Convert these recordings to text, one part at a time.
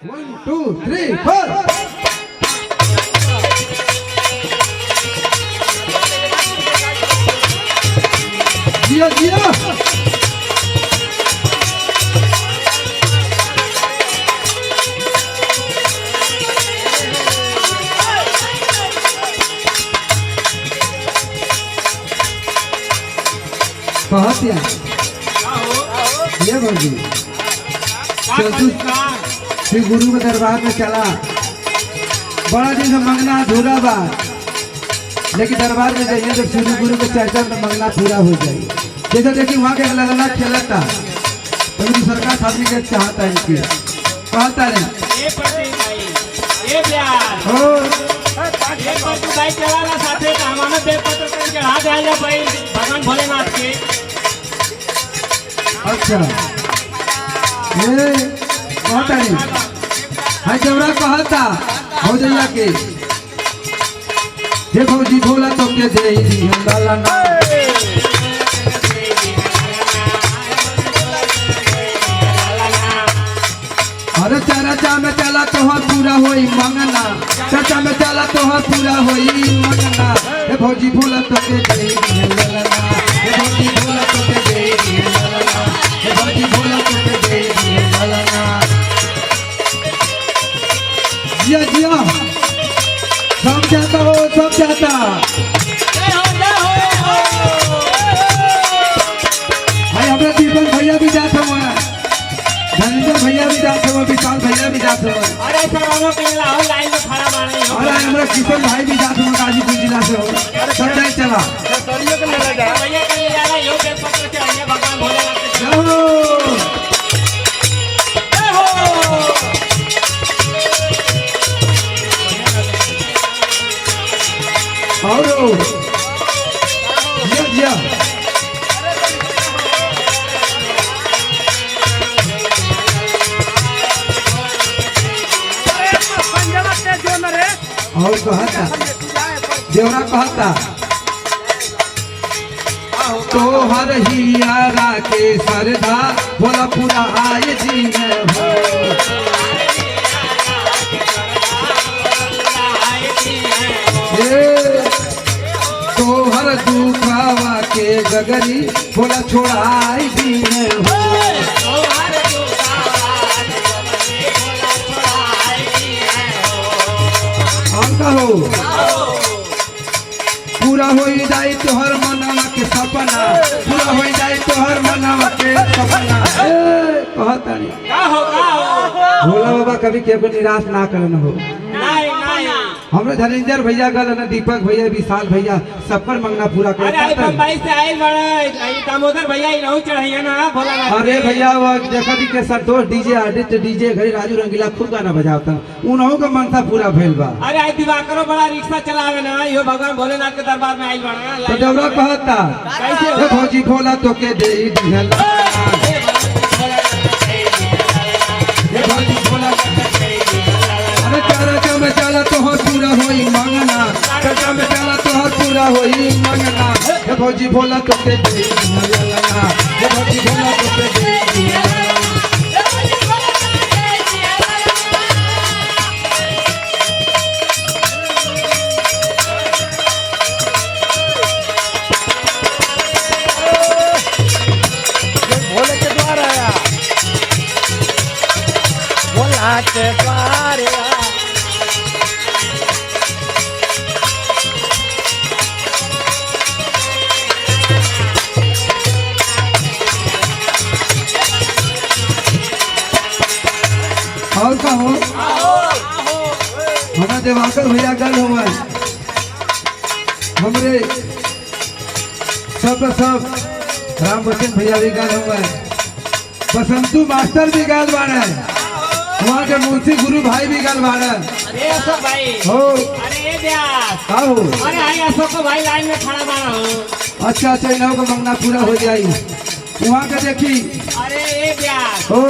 1 2 3 4 जिया जिया कहतिया ये भौजी चल तू श्री गुरु के दरबार में चला। बड़ा दिन से मंगना अधूरा बा, लेकिन दरबार में जाइए जब श्री गुरु के चर्चा में मंगना पूरा हो जाए। जैसे देखिए वहाँ के लड़ना खेलता तो सरकार शादी के चाहता है इनकी कहता है भगवान भोलेनाथ के। अच्छा ये कहता नहीं है जवरा कहता हो जइया के हे भौजी भोला तो के दे दी लाला ना अरे चर्चा में चला तोहर पूरा होई मंगना, चर्चा में चला तोहर पूरा होई मंगना। हे भौजी भोला तो के दे दी लाला ना, हे भौजी भोला तो के दे दी लाला ना, हे भौजी भोला तो के दे दी लाला ना। जिया जिया सब जाता हो सब जाता। भाई हमारे दीपक भैया भी जाते हुए, धनंजय भैया भी जाते हुए, विशाल भैया भी जाते हुए। अरे लाइन में खड़ा मारनी हो। अरे हमारे किशन भाई भी जाते हुए गाजीपुर जिला से हो। सब नहीं चला भैया के ले जा रहा यो के पत्र के आइए भगवान भोलेनाथ के। और जिया जिया और कहता देवरा कहता तो हर हियारा के सरदा भोला पूरा आए जी में हो। तो हर दुखावा के गगरी भोला छोड़ाई दी में हो। कहो पूरा हो जाए तोहर मनवा के सपना, पूरा हो जाए तोहर मनवा के सपना। कहता नहीं भोला बाबा कभी के निराश ना करना हो। हमरे धनंजय भैया गल न दीपक भैया विशाल भैया सब पर मंगना पूरा कर। दामोदर भैया चढ़ैया ना भोला। अरे भैया वो देखा के संतोष डीजे आदित्य डीजे घड़ी राजू रंगीला खूब गाना बजाता उन्हों का मनसा पूरा भेल बा। अरे आई दिवाकरो बड़ा रिक्शा चलावे ना यो भगवान भोलेनाथ के दरबार में आइल बड़ा। तो देवरा कहता कैसे भौजी भोला तो के दे दिहला, ये भौजी भोला अरे चर्चा में चला तोहर पूरा होई मंगना, चर्चा में चला तोहर पूरा होई मंगना। हे भौजी भोला तो के दे दिहला, हे भौजी भोला तो के दे दिहला। भोले के द्वार आया, भोला के द्वार आया। और कहो हमारे देवाकर भैया गल हुआ हमरे सब राम बच्चन भैया भी गल हुआ, बसंतु मास्टर भी गल बाड़ा, वहाँ के मूर्ति गुरु भाई भी गल बाड़ा। अरे अशोक भाई हो अरे व्यास आओ अरे आई अशोक भाई लाइन में खड़ा बाड़ा हो। अच्छा अच्छा इन्हों का मंगना पूरा हो जाए वहाँ का देखी। अरे व्यास हो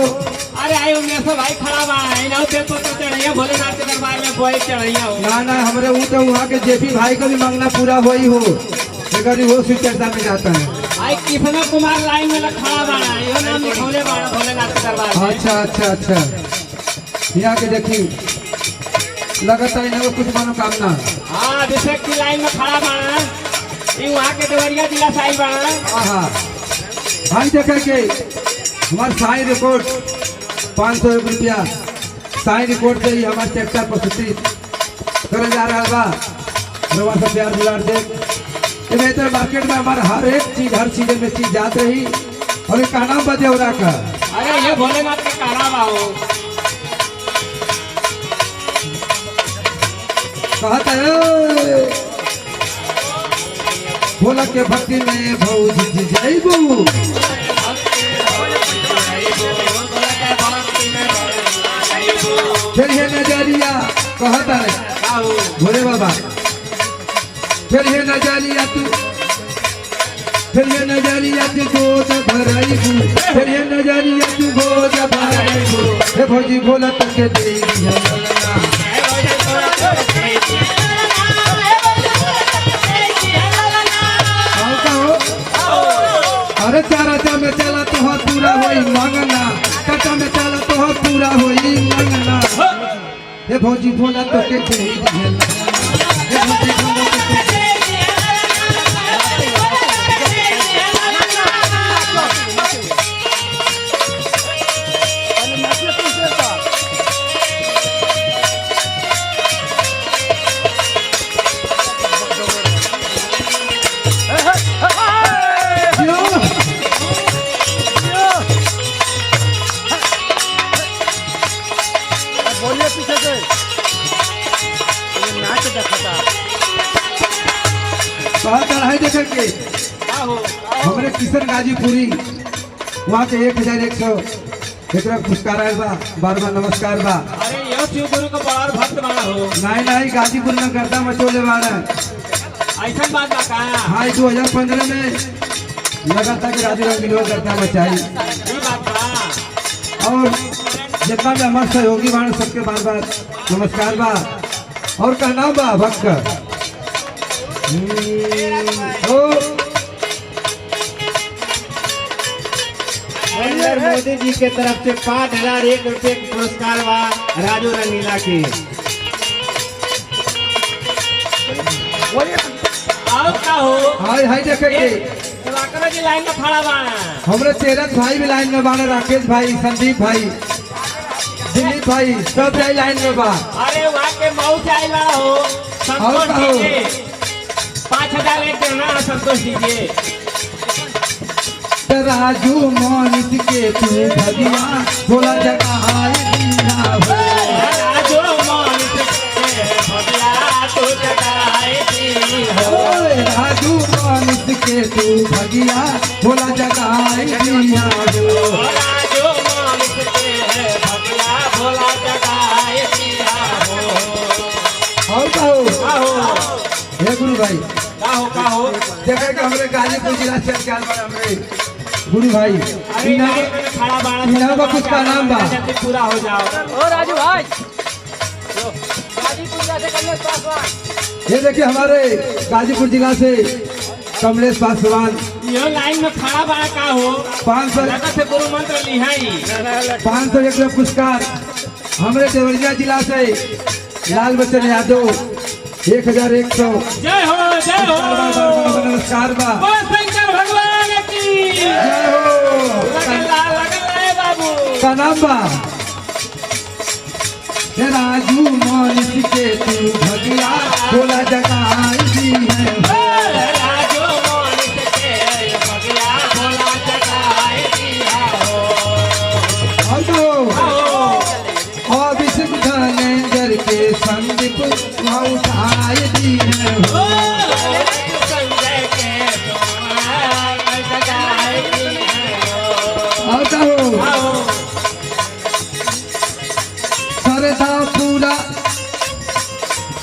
अरे आई उमेश भाई खड़ा बाड़ा इन्हों पे तो चढ़ैया भोलेनाथ के दरबार में कोई चढ़ैया हो। ना हमरे वो तो वहाँ के जेपी भाई का भी मंगना पूरा हो ही हो, लेकिन वो स्वीट चर्चा में जाता है। आई किशन कुमार लाइन में खड़ा बाड़ा यो नाम लिखौले बाड़ा भोलेनाथ के दरबार में। अच्छा अच्छा अच्छा यहाँ के देखी लगता है ना कुछ मनोकामना। हाँ जैसे की लाइन में खड़ा बाड़ा ये वहाँ के देवरिया जिला से आई बाड़ा। हाँ भाई देखे के हमारे साई रिकॉर्ड 501 रुपया साई रिकॉर्ड से ही हमारे ट्रैक्टर प्रस्तुति करे जा रहा बा। रवा सब प्यार दुलार दे इधर मार्केट में हमारे हर एक चीज हर सीजन में चीज जात रही। और एक नाम बजे हो का अरे ये भोलेनाथ के काला बाहो कहता है भोला के भक्ति में भौजी जैबू फिर ये नजरिया कहता है भोले बाबा फिर ये नजरिया तू फिर ये नजरिया तू गोद भराइबू फिर ये नजरिया तू गोद भराइबू हे भौजी भोला तके दे अरे चारा में चला तो हो पूरा होई मंगना कटा में चला तो हो पूरा होई मंगना हे भौजी भोला तो के चढ़ाई देखे के हमारे किशन गाजीपुरी वहाँ के 1100 एक पुरस्कार आयल बा बार बार नमस्कार बा। अरे यो शिव गुरु का बड़ा भक्त बना हो नहीं गाजीपुर में गर्दा मचोले बाड़ा ऐसा बात बा का। हाँ 2015 में लगा था कि राजू रंग मिलो गर्दा मचाई ये बात बा। और जितना भी हमारे सहयोगी बाण सबके बार बार नमस्कार बा। और कहना बा भक्त नरेंद्र मोदी जी के तरफ से 5001 रुपये का पुरस्कार बा राजू रंगीला के। आओ का हो हाय हाय देखे के दिवाकर जी लाइन में खड़ा बा। हमरे चेरत भाई भी लाइन में बाड़े राकेश भाई संदीप भाई दिलीप भाई सब लाइन में बा। अरे वहाँ के मऊ से आई बा हो संतोष दीजिए 5000 एक देना संतोष दीजिए। राजू मोनिस के तू भगिया भोला जगह राजू मोनिस के भगिया तू जगह राजू मोनिस के तू भगिया भोला जगह राजू मोनिस के भगिया भोला जगह और कहो हे गुरु भाई का हो देखे कि हमारे गाजीपुर जिला से क्या हमारे गुरु भाई खड़ा बाड़ा कुछ का नाम बा पूरा हो जाओ। ओ राजू भाई ये देखिए हमारे गाजीपुर जिला से कमलेश पासवान ये लाइन में खड़ा बा का हो 500 से गुरु मंत्र लिहाई 501 पुरस्कार हमारे देवरिया जिला से लाल बच्चन यादव 1100 जय हो नमस्कार बा शंकर भगवान की जय हो लगल बाबू का नाम बा राजू मोनिस के तू भगिया भोला जगह दी है राजू मोनिस के भगिया भोला जगह दिया हो। अभिषेक धनेंद्र के संदीप उठाए दी है संजय के जगह और कहो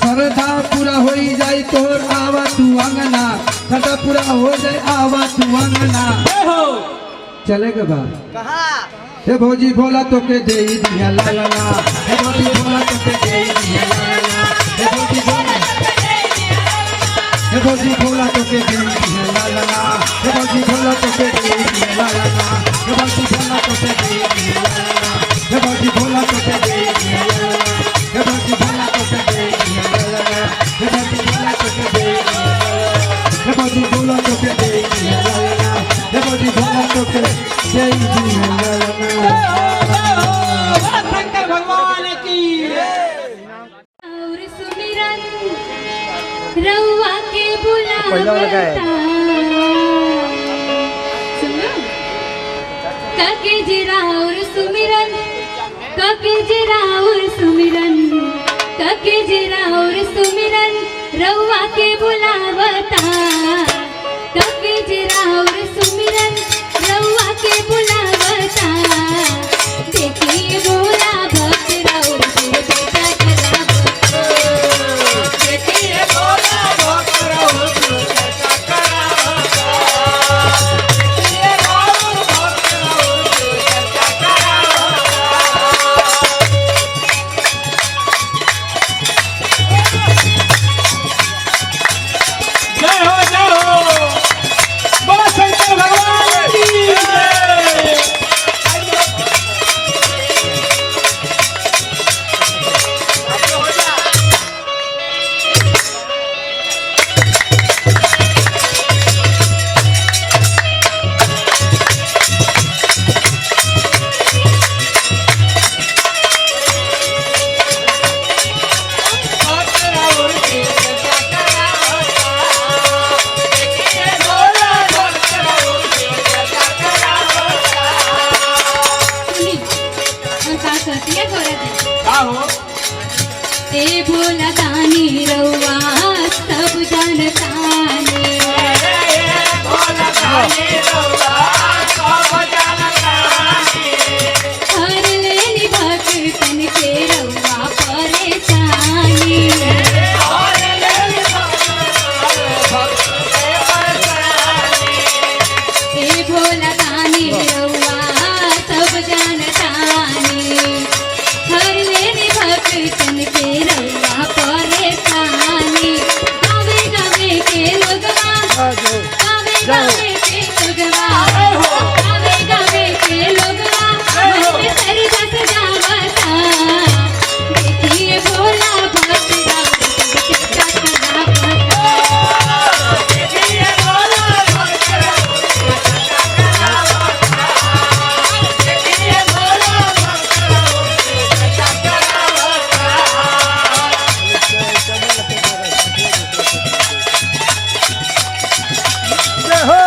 सरधा पूरा हो जाए तोर आवा तू अंगना सरधा पूरा हो जाए आवा तू अंगना चलेगा बात हे भौजी भोला तो के दे दिया ला ला ला हे भौजी भोला तो के दे दिया ला ला ला हे भौजी भोला तो के दे दिया ला ला ला हे भौजी भोला तो के दे दिया ला ला ला हे भौजी भोला तो के दे दिया ला ला ला हे भौजी भोला तो के दे दिया पहला वाला का है। काके जीरा और सुमिरन, काके जीरा और सुमिरन, काके जीरा और सुमिरन रउआ के बुलावता। काके जीरा और सुमिरन रउआ के बुलावता। देखिए भोला भक्त राउर शिव बेटा करावता। देखिए भोला भक्त राउर शिव बेटा करावता। देखिए राउर भक्त राउर शिव बेटा करावता। जय हो बोलो शंकर भगवान की जय। ए भोला दानी रउआ सब जानतानी। भोला दानी रउआ सब जानतानी। हर लेनी भक्तन के रउआ परेशानी। हर लेनी भक्तन के परेशानी। ए भोला दानी रउआ सब जानतानी। हर लेनी भक्तन के रउआ परेशानी। गावे गावे के लोगवा, गावे गावे के लोगवा, गावे गावे के लोगवा मन में सरधा सजावता। देखिए भोला भक्त राउर शिव बेटा करावता। देखिए भोला भक्त राउर शिव बेटा करावता। देखिए भोला भक्त राउर शिव बेटा करावता। जय हो।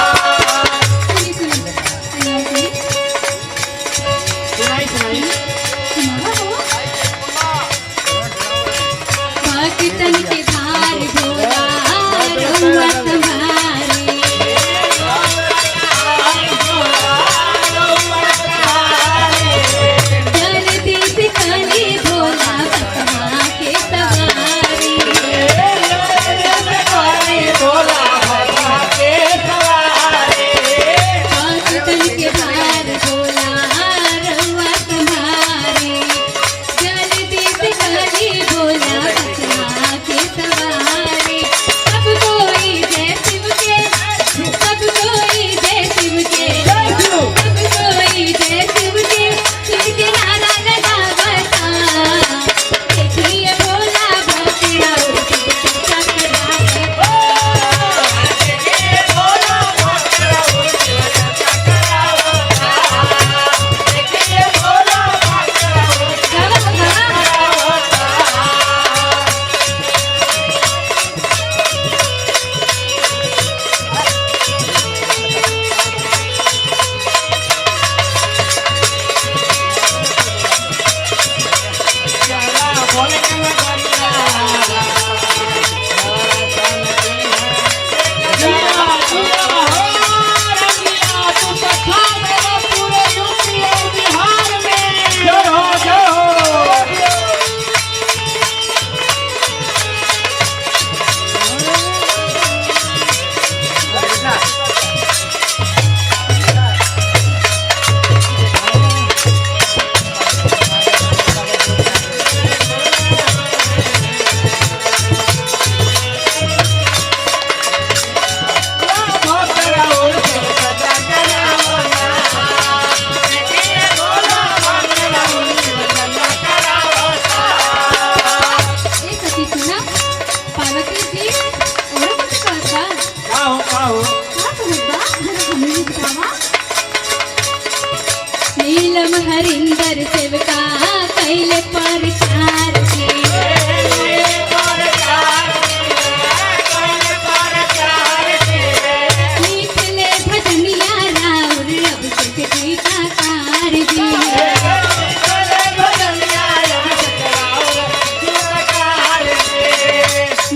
सुनी सुनी सुनी सुना हो। भक्तन के भार भोला रउआ संभारी। जल्दी से करी भोला बसहा के सवारी। भक्तन के भार भोला रउआ संभारी। जल्दी से करी भोला बसहा के सवारी।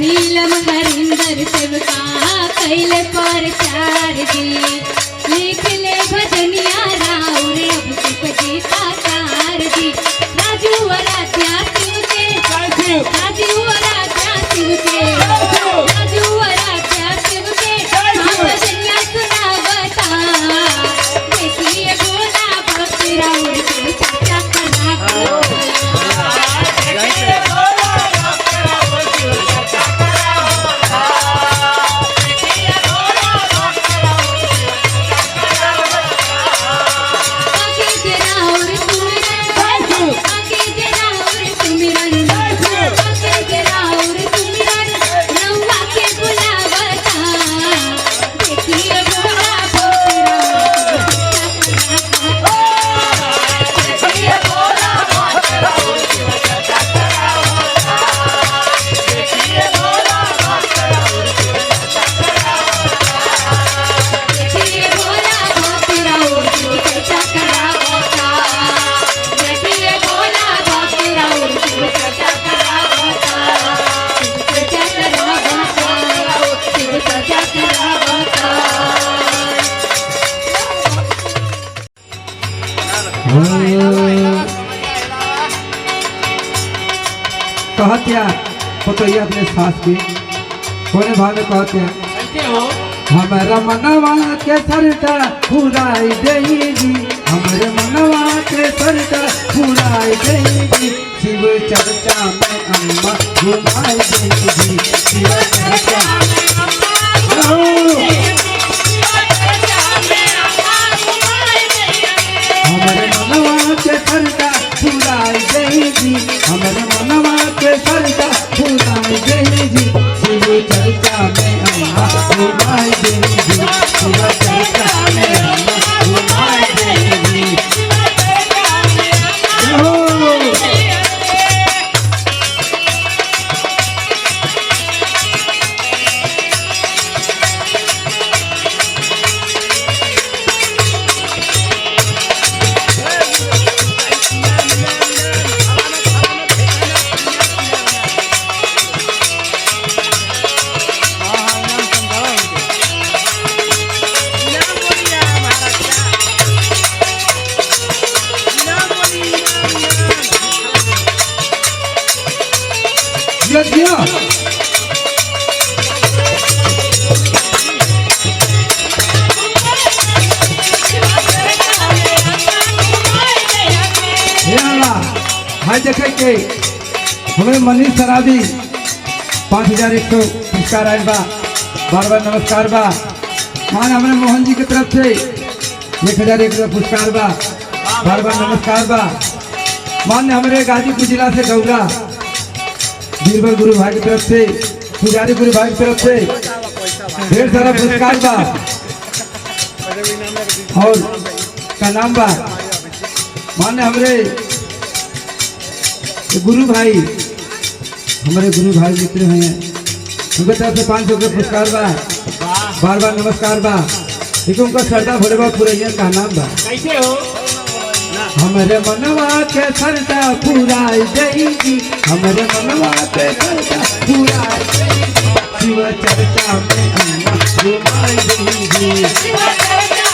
नीलम हरिंदर सेवका कैले प्रचार जी लिख ले भजनिया राउर अब सुख जीता कार जी राजू वरात्या शिव के राजू वरात्या शिव के राजू वरात्या शिव के हम भजनिया सुनावता देखिए भोला भक्त राउर के सच्चा करा कहत्या पतोहिया अपने सास के कोने भाव में कहत्या कैसे हो हमारा मनवा के सरटा पुराई देगी हमारे मनवा के सरटा पुराई देगी शिव चर्चा में अम्मा घुमाई देगी शिव चर्चा हमारे मनवा के सरटा पुराई देगी हमारे मनवा के सरटा पुराई देगी शिव चर्चा में अम्मा घुमाई देगी शिव चर्चा में अम्मा घुमाई देगी भाई देखे के हमें मनीष सराबी 5100 पुरस्कार आयल बा बार बार नमस्कार बा मान हमारे मोहन जी की तरफ से 1001 पुरस्कार बा बार बार नमस्कार बा मान हमारे गाजीपुर जिला से गौरा बीरबल गुरु भाई की तरफ से पुजारी गुरु भाई की तरफ से ढेर सारा पुरस्कार बा और का नाम बा मान हमारे गुरु भाई हमारे गुरु भाई मित्र हैं उनके तरफ से 500 के पुरस्कार बा बार बार नमस्कार बा लेकिन उनका सरदा भोले बाबा पुरैया का नाम बा कैसे हो हमारे मनवा के सरदा पुराई देगी हमारे मनवा के सरदा पुराई देगी शिव चर्चा में अम्मा घुमाई देगी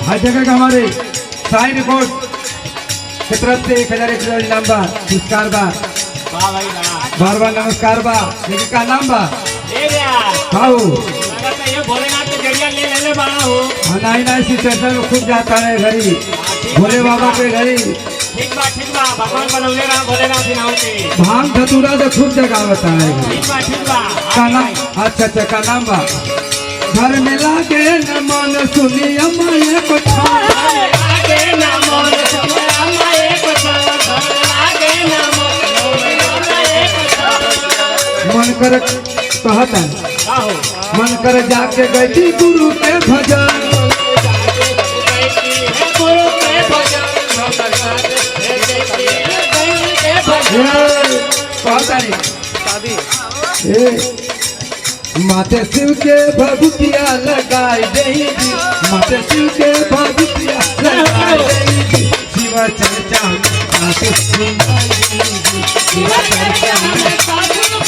हर जगह का हमारे साई रिपोर्ट की तरफ से 1001 इनाम बा पुरस्कार बा बार बार नमस्कार बा लेकिन का नाम बा खाओ भोलेनाथ के जरिया ले बड़ा हो नहीं नहीं इसी चर्चा में खुद जाता है घरी भोले बाबा के घरी ठीक बा भगवान बनौले रहा भोलेनाथ नाम के भांग धतूरा तो खुद जगह बताए ठीक बा का नाम अच्छा का नाम बा घर में लागे न मन सुनिया माया को लागे न मन कर कहता का हो मन कर जाके गई गुरु के भजन गुरु के भजन कहता नहीं माते शिव के भभूतिया लगाई देगी माते शिव के भभूतिया लगाई देगी शिव चर्चा माते शिव चर्चा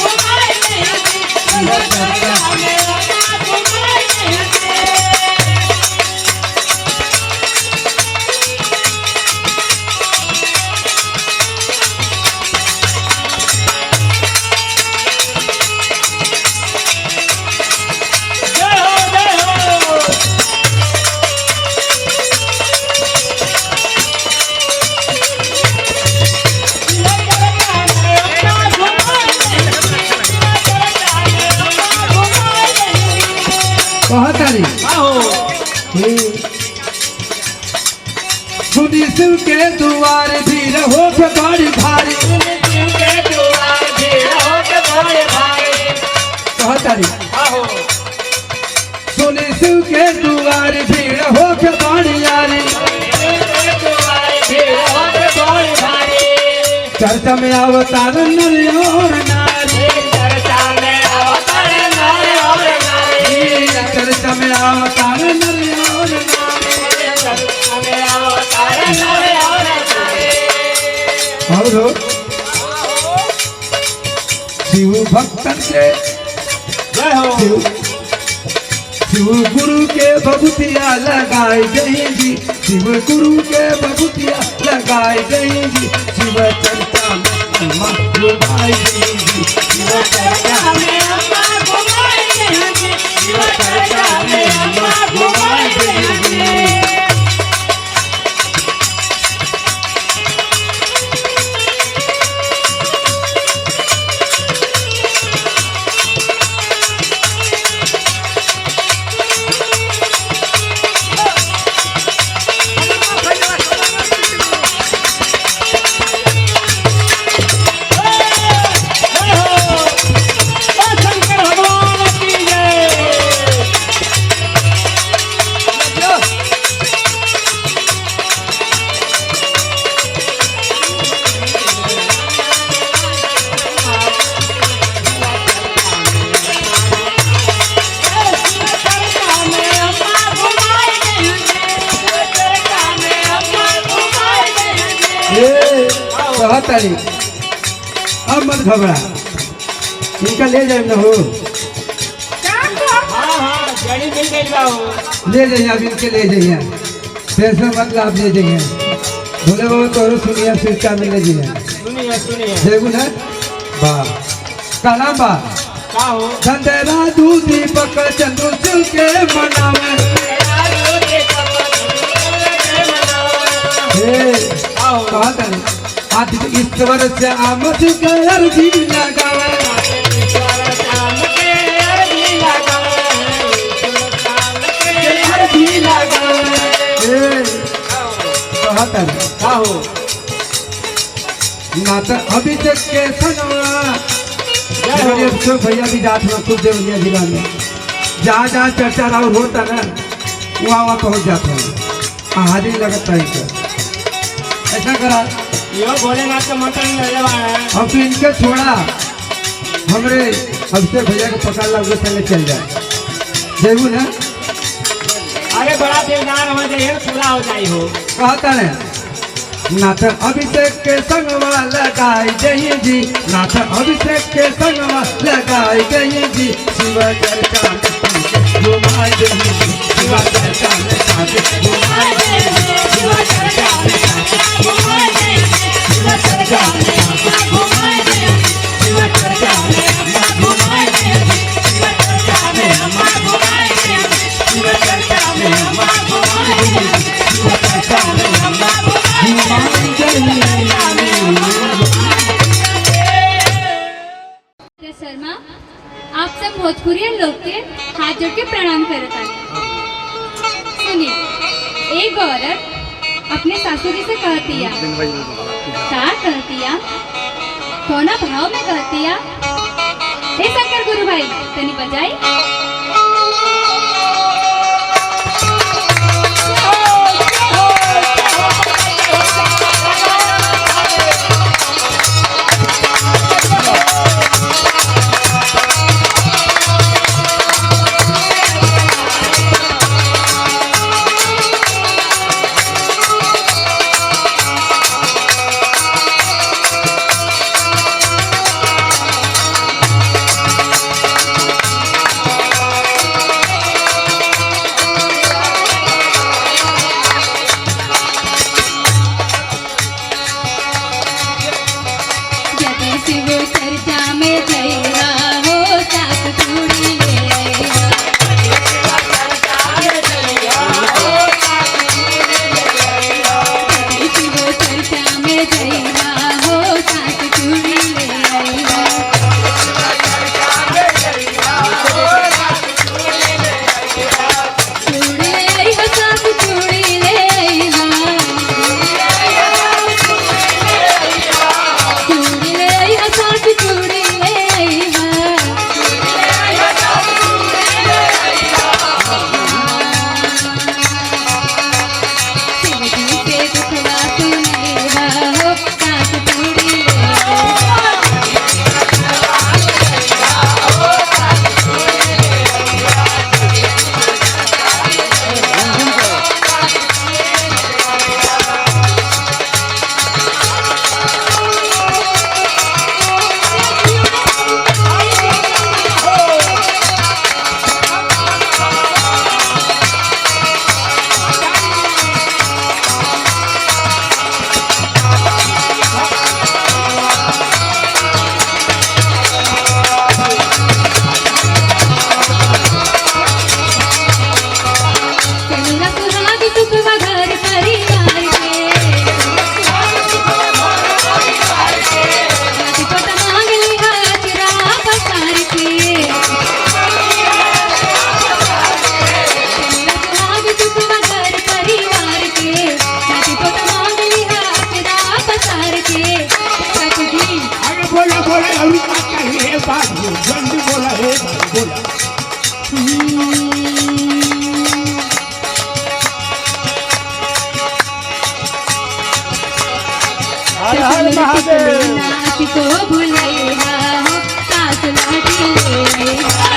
कहतारी सुनी शिव के दुआर भी रहो के बड़ी भारी कहतारी सुनी शिव के दुआर भी रहो के बड़ी यारी चर्चा में अवतार नर और नारी चर्चा में अवतार नर और और शिव भक्तन के शिव गुरु के भभूतिया लगाई देंगी शिव गुरु के भभूतिया लगाई देंगी शिव चर्चा में अम्मा घुमाई देंगी शिव चर्चा में अम्मा घुमाई देंगी शिव चर्चा में अम्मा घुमाई देंगी कहतारी अब मत घबरा इनका ले जाए ना हो ले जाइए अब इनके ले जाइए पैसे मत लाभ ले जाइए भोले बाबा तोरो सुनिए फिर क्या मिले जाइए देखू ना वाह काला बा धंधेरा दूधी पकड़ चंदू शिव के मनावे कहतारी आज ईश्वर से आमद कर जी लगावे नाता अभिषेक के संगवा भैया भी जात हुआ खूब देवलिया जिला में जहाँ जहाँ चर्चा राउर होता ना वहाँ पहुँच जाता है हाजिरी लगता है ऐसा करा यो भोलेनाथ का मंत्र नहीं अब तो इनके छोड़ा हमरे अभिषेक भैया को पकड़ ला चले चल जाए देखू ना अरे बड़ा दिलदार हो जाए पूरा हो जाए हो कहता है नाथ अभिषेक के संगवा लगाई गई जी नाथ अभिषेक के संगवा लगाई गई जी शिव चर्चा में घुमाई गई शिव चर्चा में घुमाई गई शिव चर्चा में घुमाई गई शिव चर्चा में घुमाई गई शिव चर्चा में घुमाई गई शिव चर्चा में घुमाई गई शिव चर्चा में घुमाई गई शिव चर्चा में शर्मा आप सब भोजपुरियन लोग के हाथ जोड़ के प्रणाम करता है। सुनिए एक औरत अपने सासू जी से कहतिया का कहतिया कौना भाव में कहतिया हे शंकर गुरु भाई तनी बजाई। को भुलैया सास लाठी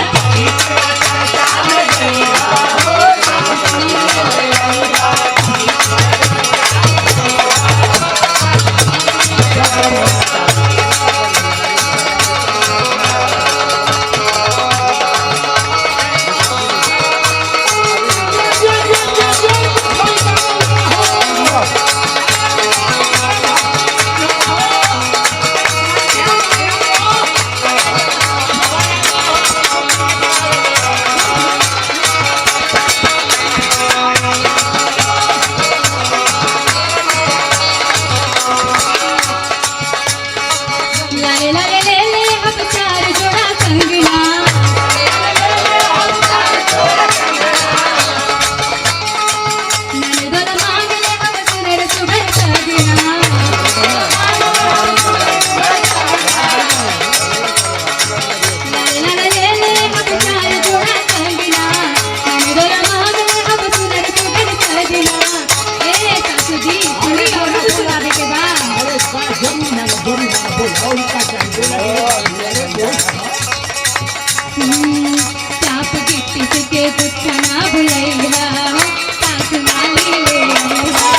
चाप गिट्टी के दुखना भुलैया सास माली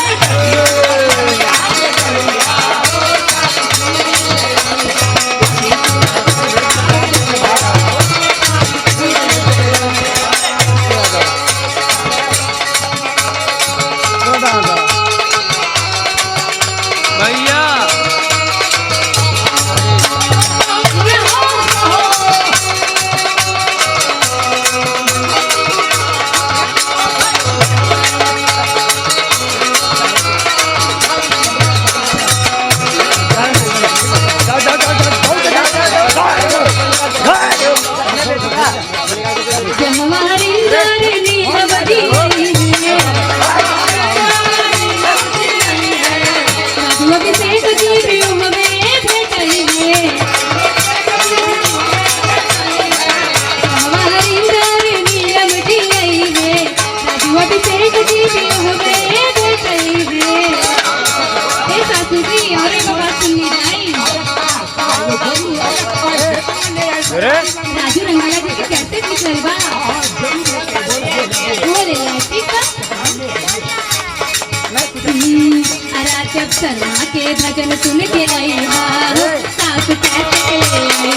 जब शर्मा के भजन सुन के आई हो सास कैसे ले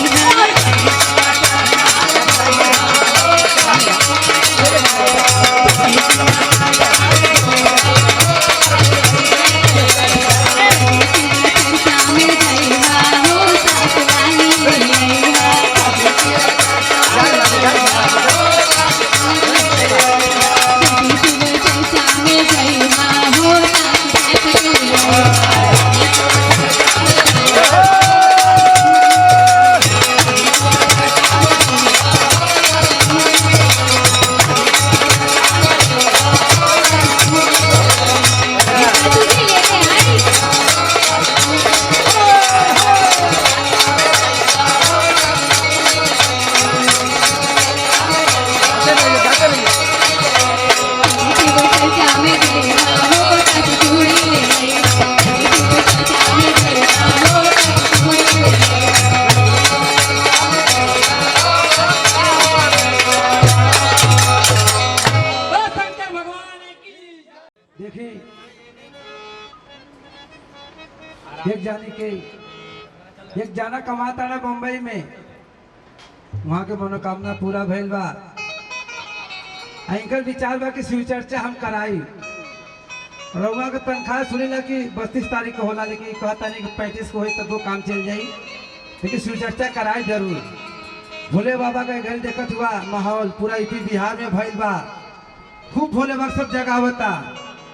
देखी एक जाना कमाता ना बम्बई में, वहाँ के मनोकामना पूरा भइल बा। इनकर विचार बा कि शिव चर्चा हम कराई। रउआ के तनख्वाह सुनीला कि 32 तारीख को होला, लेकिन कहता नहीं कि 35 को हो तो 2 काम चल जाई, लेकिन शिव चर्चा कराई जरूर। भोले बाबा का घर देखत हुआ माहौल पूरा यूपी बिहार में भइल बा। खूब भोले बाबा सब जगह होता,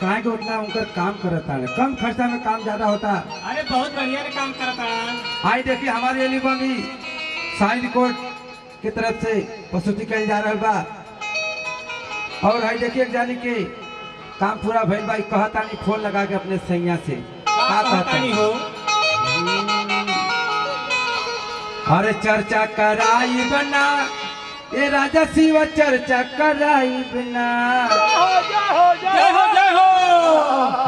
कहा कि उतना उनकर काम करता है, कम खर्चा में काम ज्यादा होता। अरे बहुत बढ़िया काम करता है। आई देखिए हमारे एल्बम भी साइन कोर्ट की तरफ से प्रस्तुति कल जा रहा बा। और आई देखिए जानी के काम पूरा भइल बा। कहता नहीं फोन लगा के अपने सैया से का कहता नहीं हो। अरे चर्चा कराई बना ये राजा शिव चर्चा कराई बिना, जय हो जय हो।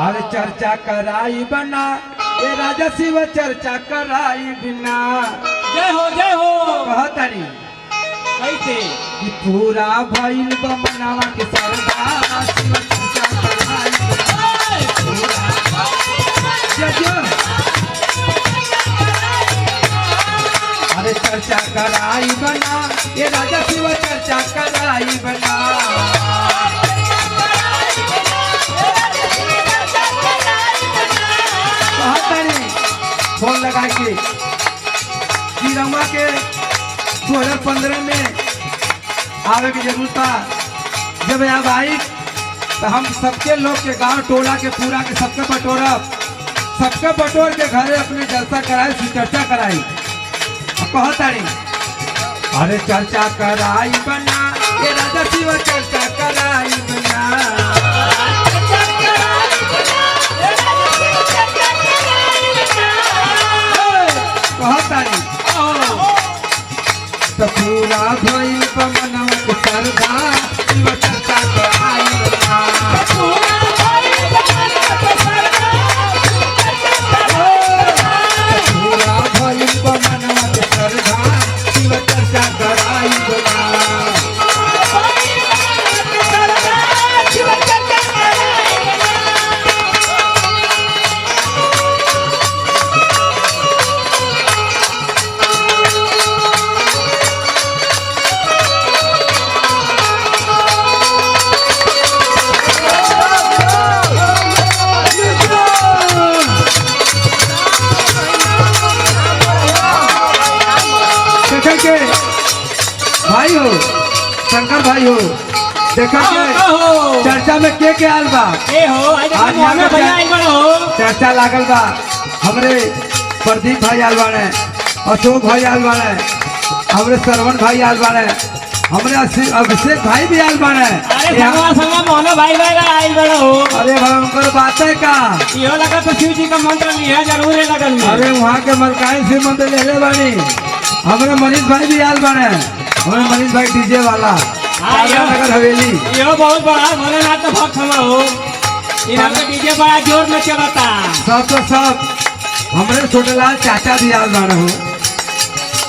अरे चर्चा कराई बना ये राजा शिव चर्चा कराई बिना, जय हो जय हो। कहता नहीं कैसे कि पूरा भइल बमनावा के सरदा शिव चर्चा कराई बिना। अरे चर्चा कराई बना ये राजा शिव चर्चा कराई बना। फोन लगा के रउआ के 2015 में आवे की जरूरत था। जब अब आई तो हम सबके लोग के गांव टोला के पूरा के सबके बटोर के घरे अपने जलसा कराए, चर्चा कराई। कहता नहीं अरे चर्चा कराई बना ये राजा शिव चर्चा कराई बना। कहता नहीं तो पूरा भइल बमनवा के सरदा शिव चर्चा कराई बना। पूरा भइल बमनवा के सरदा शिव चर्चा कराई बना। भाई हो शंकर भाई हो देखा के चर्चा में के आल बा आज यहाँ पे चर्चा लागल बा। हमरे प्रदीप भाई आल बाड़े, अशोक भाई आल बाड़े, हमरे श्रवण भाई आल बाड़े, हमरे अभिषेक भाई भी आल बाड़े। मोहन भाई आयल बड़ा हो। अरे भयंकर बात है का यो लगा तो शिव जी का मंत्र लिया जरूर है लगन में। अरे वहाँ के मलकाई शिव मंदिर ले ले बानी। हमरे मनीष भाई भी आल बाड़े, हमारे मनीष भाई डीजे वाला नगर हवेली। यो बहुत बड़ा भोलेनाथ का भक्त हमारा हो। इधर का डीजे बड़ा जोर में चलाता। सब तो सब हमारे छोटेलाल चाचा भी आल बाड़े हो।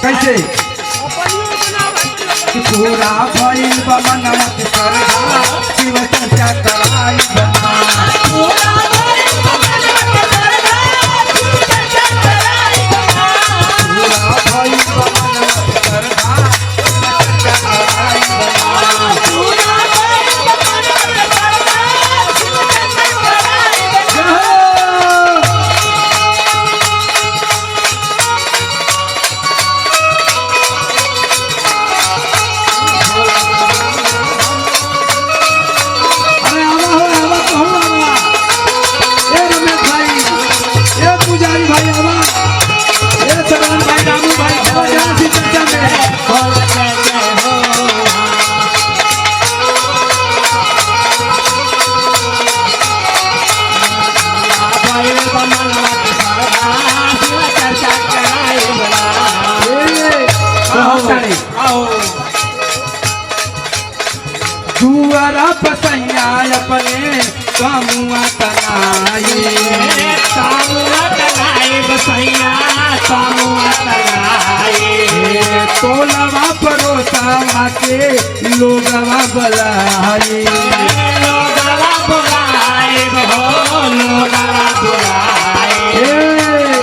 कैसे पूरा भइल बमनवा के सरदा शिव चर्चा कराई बना। मनवा के सरदा शिव चर्चा कराई बना आओ दुआरा पसैया अपने कामुआ तनाई कामुआ तनाई बसैया कामुआ तनाई टोलवा परोसावा के लोगवा बलाई लोगवा बुलाए हो लोगवा बुलाए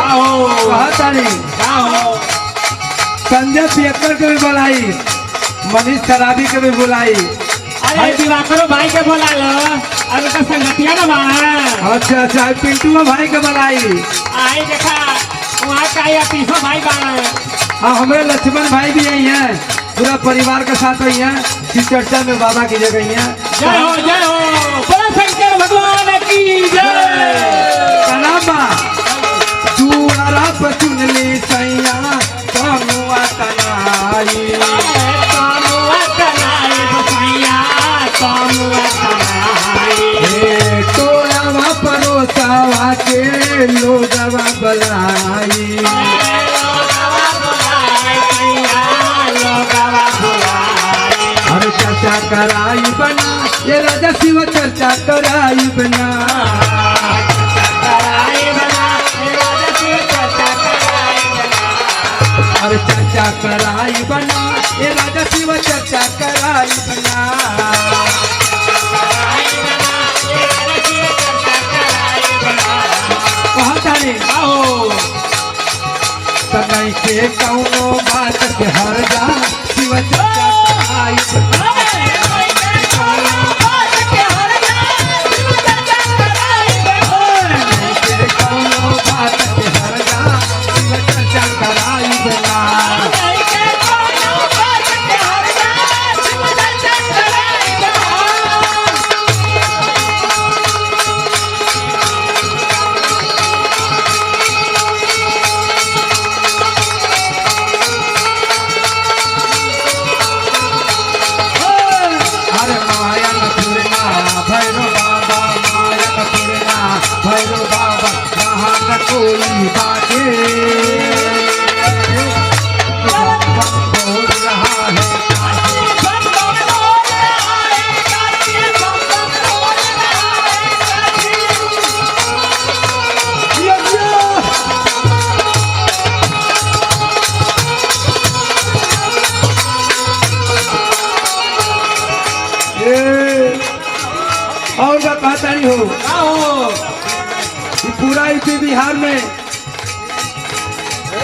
आओ कहतानी आओ संजय पियक्कर के भी बुलाई, मनीष शराबी के भी बुलाई। अरे दिवाकरो भाई के बोला लो अब का संगतिया ना बाड़ा अच्छा अच्छा पिंटू भाई के बुलाई। आई देखा वहाँ का या तीसो भाई बाड़ा हाँ हमारे लक्ष्मण भाई भी यही हैं, पूरा परिवार के साथ वही हैं। इस चर्चा में बाबा की जगह ही हैं। जय हो बोलो शंकर भगवान की जय। कनाबा दुआरा पर सुन ली सैया कामुआ तनाई कामुआ तनाई बसैया कामुआ तनाई टोलवा परोसावा के लोगवा बलाई लोगवा बुलाए भैया लोगवा बुलाए अरे चर्चा कराई बना ये राजा शिव चर्चा कराई बना कराई बना राजा शिव चर्चा कराई बना अरे चर्चा कराई बना ये राजा शिव चर्चा कराई बना कराई बना राजा शिव चर्चा कराई बना कहा जाने आओ तनई के कौनो बात के हर जा शिव चर्चा कराई बना के कौनो बात के हर जा शिव चर्चा कराई बना अरे माया न पूर्णा भैरव बाबा माया न पूर्णा भैरव बाबा कहाँ न कोई बाटे बोल रहा है और क्या कहता नहीं हो आओ कि पूरा यूपी बिहार में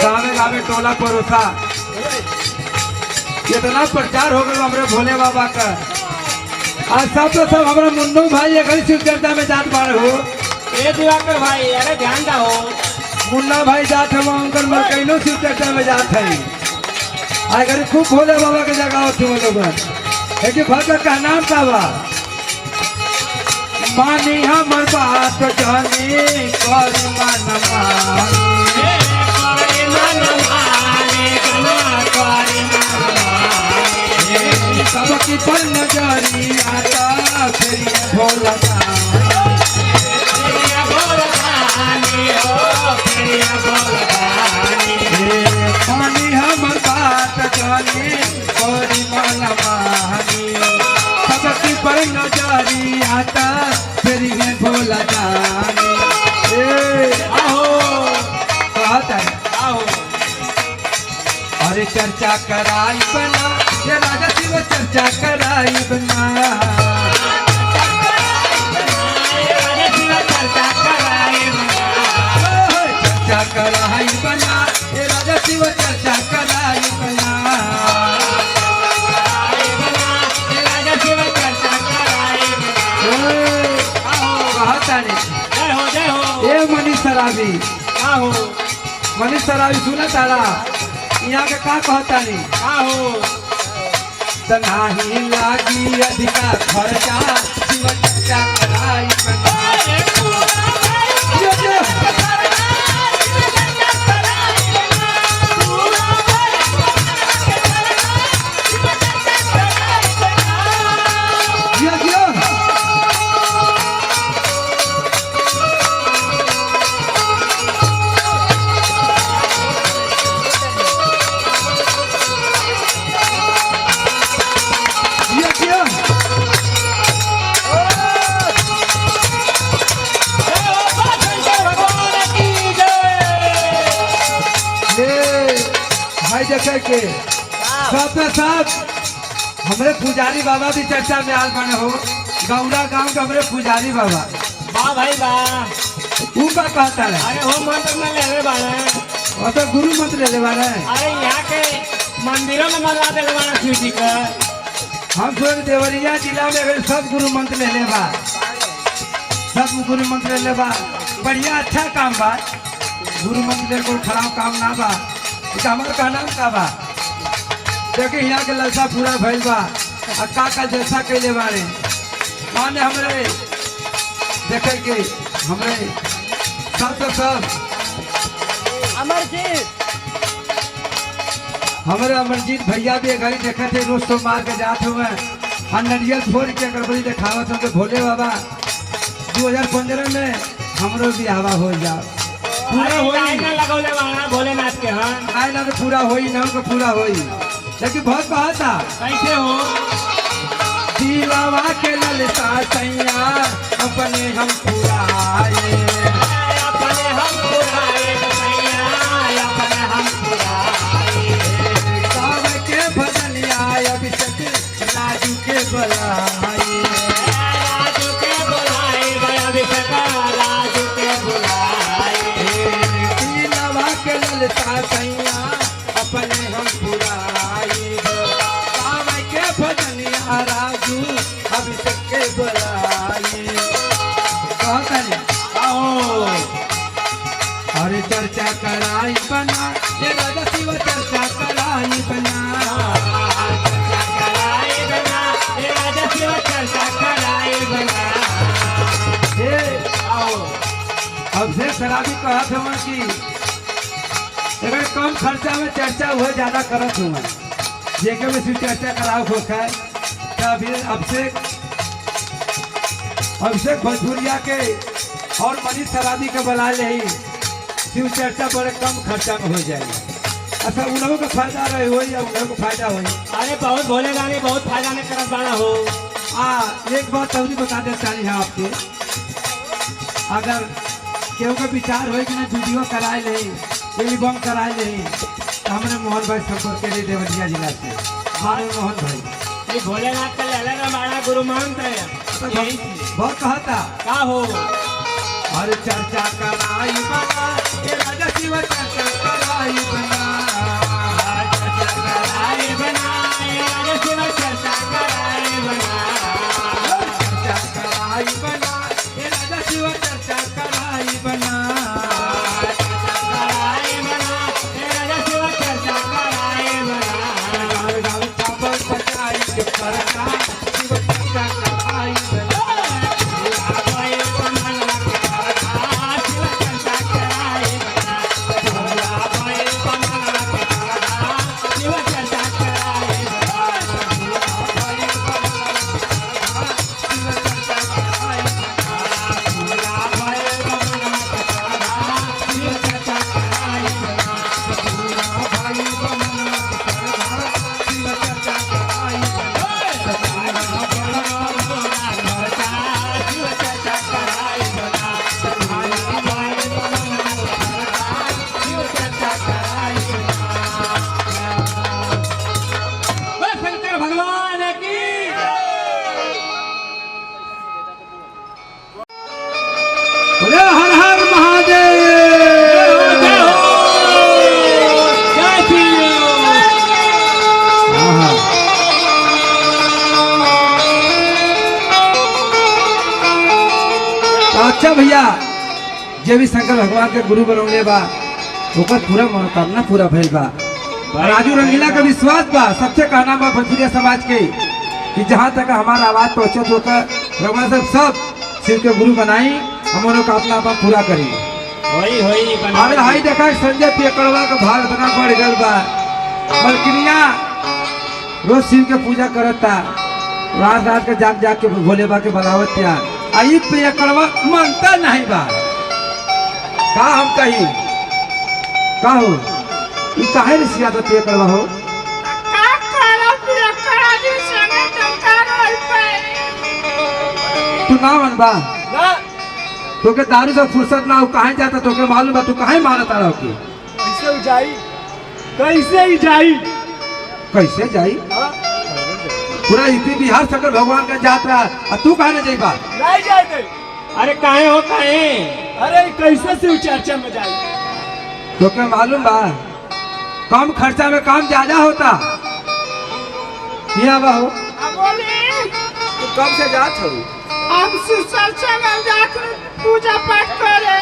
गावे गावे टोला परोसा इतना प्रचार हो गया हमारे भोले बाबा का। आज सब तो सब हमारा मुन्नू भाई एक ही शिव चर्चा में जात बाढ़ हो। ये दिवाकर भाई अरे ध्यान दो मुन्ना भाई जात हम उनकर मरकैनो शिव चर्चा में जात है। अगर खूब भोले बाबा के जगह होते वो लोग है कि भक्त का नाम का बा मानी हमर बात जानी कर मन मानी करे मन माने गना करे मन माने सबकी पर नजरी आता फिर भोला प्रिय बोलबानी हो प्रिय बोलबानी मानी हमर बात जानी कर मन मानी सबकी पर नजरी आता फिर भोला जानी आओ कहता है आओ अरे चर्चा कराई बना ये राजा शिव चर्चा कराई बना राजा शिव चर्चा कराए चर्चा कराई बना ये राजा शिव चर्चा कराई बना राजा शिव चर्चा कराए कहता नहीं जय हो ये मनीष शराबी आओ मनीष शराबी सुना तारा यहाँ के का कहता नहीं आओ तनाही लागी अधिका खर्चा शिव चर्चा कराई बना जियो जियो देखे के सब में सब हमरे पुजारी बाबा भी चर्चा में आल बने हो। गौरा गांव के हमरे पुजारी बाबा वाह भाई वाह। तू का कहता है? अरे हो मंत्र में ले रहे बाड़े। और तो गुरु मंत्र ले ले बारे। अरे यहाँ के मंदिरों में मनवा दे बाड़ा शिव जी का। हम सोच देवरिया जिला में अगर सब गुरु मंत्र ले ले बा, सब गुरु मंत्र ले ले बा, बढ़िया अच्छा काम बा। गुरु मंत्र ले कोई खराब काम ना बा। हमारे कहना का बा देखिए यहाँ के ललसा पूरा भइल बा। का जैसा कैले बारे माने हमरे देखे के हमरे सब तो सब हमारे अमरजीत भैया भी घर देखे थे रोज तो मार के जाते हुए और नरियल फोड़ के गड़बड़ी दिखावत हमके भोले बाबा 2015 में हमरो भी हवा हो जा पूरा होई ना लगौले बाड़ा भोलेनाथ के। हाँ आए ना तो पूरा होई ना तो पूरा होई लेकिन बहुत कहा था कैसे हो दिलावा के ललता सैया अपने हम पुराए अपने हम पुराए सैया अपने हम पुराए। गाँव के भजनिया अभिषेक राजू के बुलाए राजू के बुलाए अभिषेक राजू के बुलाए। दिलावा के ललता सैया अपने हम पुराए गाँव के भजनिया राजू अभिषेक के बुलाए। कहता नहीं आओ अरे चर्चा कराई बना ये राजा शिव चर्चा कराई बना चर्चा कराए बना ये राजा शिव चर्चा कराए बना। ये आओ अब से शराबी कहत हुआ कि अगर कम खर्चा में चर्चा हो ज्यादा करत हुआ जेके में सिर्फ चर्चा कराओ हो खाए तब अभिषेक भोजपुरिया के और मनीष शराबी के बुला ले शिव चर्चा बड़े कम खर्चा में हो जाएगी। अच्छा उन्हों को फायदा रहे हो या उन्हों को फायदा हो। अरे बहुत भोले गाने बहुत फायदा में करत बाड़ा हो। एक बात और बता दे चाही है आपके अगर केहू का विचार हो कि ना वीडियो कराए ले एल्बम कराए ले तो हमारे मोहन भाई संपर्क के लिए देवरिया जिला से हमारे मोहन भाई ये भोलेनाथ का लहला रमाड़ा गुरु मंत्र है। यही बहुत कहता का हो अरे चर्चा कराई बना ये राजा शिव चर्चा कराई बना चर्चा कराए बना ये राजा शिव चर्चा कराए बना। चर्चा कराई बना ये राजा शिव चर्चा कराई बना चर्चा कराए बना ये राजा शिव चर्चा कराए बना। गाँव गाँव चावल बचाई के चर्चा शिव चर्चा कराई बना हर हर महादेव। अच्छा भैया जे भी शंकर भगवान के गुरु बनौले बा ओकर पूरा मनोकामना पूरा भइल बा। राजू रंगीला का विश्वास बा सबसे कहना बा भोजपुरिया समाज के कि जहाँ तक हमारा आवाज पहुँचे तो भगवान सब शिव के गुरु बनाई हम मनोकामना अपन पूरा करी। अरे हाई देखा संजय पेकड़वा का भाव इतना बढ़ गल बा मलकिनिया रोज शिव के पूजा करता रात रात के जाग जाग के भोले बा के बनावत यार आई पेकड़वा मानता नहीं बा का हम कही का हो ई काहे रिसिया तो पेकड़वा हो तू ना मन बा तो के दारू से फुर्सत ना हो कहाँ जाता तो के मालूम बा तू कहाँ मारता रहो की ऐसे जाई कैसे ही जाई? कैसे जाई? पूरा यूपी बिहार शंकर भगवान का यात्रा आ तू कहा न जाइबा? नहीं जाए दे। अरे काहे हो काहे? अरे कैसे शिव चर्चा में जाई? तो क्या मालूम बा कम खर्चा में काम ज्यादा होता। यहाँ बाहो तू कब से जात हो? हम शिव चर्चा में जाकर पूजा पाठ करे